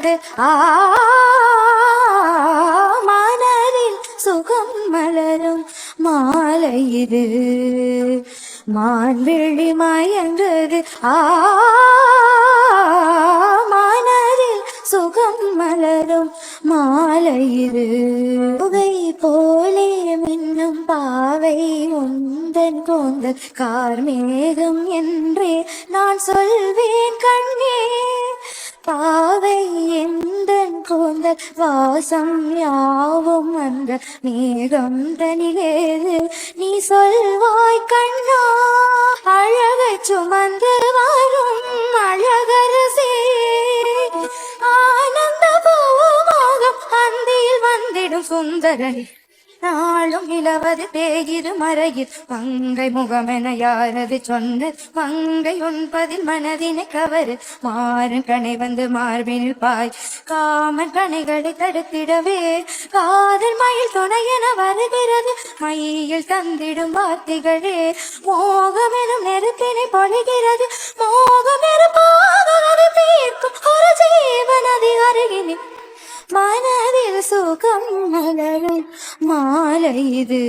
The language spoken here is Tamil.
மலர்ந்தது மனதில் சுகம் மலரும் மாலை இது மான்விழி மயங்குது மனதில் சுகம் மலரும் மாலை இது புகை போலே மின்னும் பாவை உந்தன் கோந்த கார்மேகம் என்றே நான் சொல்வேன் கண்ணே பாவை எந்தன் கோந்த வாசம் யாவும் அந்த மேகம் தனிலேது நீ சொல்வாய் கண்ணா அழகை சுமந்து வரும் அழகரசே ஆனந்த பூமோகம் அந்தியில் வந்திடும் சுந்தரனி நாளும் இளவது பேயிரு மறையில் மங்கை முகமென யாரது சொன்ன மங்கை உண்பதில் மனதினை கவரு மாறும் கணை வந்து மார்பினில் பாய் காமன் கணைகளை தடுத்திடவே காதல் மயில் துணையென வருகிறது மயில் தந்திடும் வார்த்தைகளே மோகமெனும் நெருப்பினை பொழிகிறது மோகம் நெருப்பாக தீர்க்கும் ஒரு ஜீவனதி அருகினி மனதில் சுகம் மலரும் மாலை இது.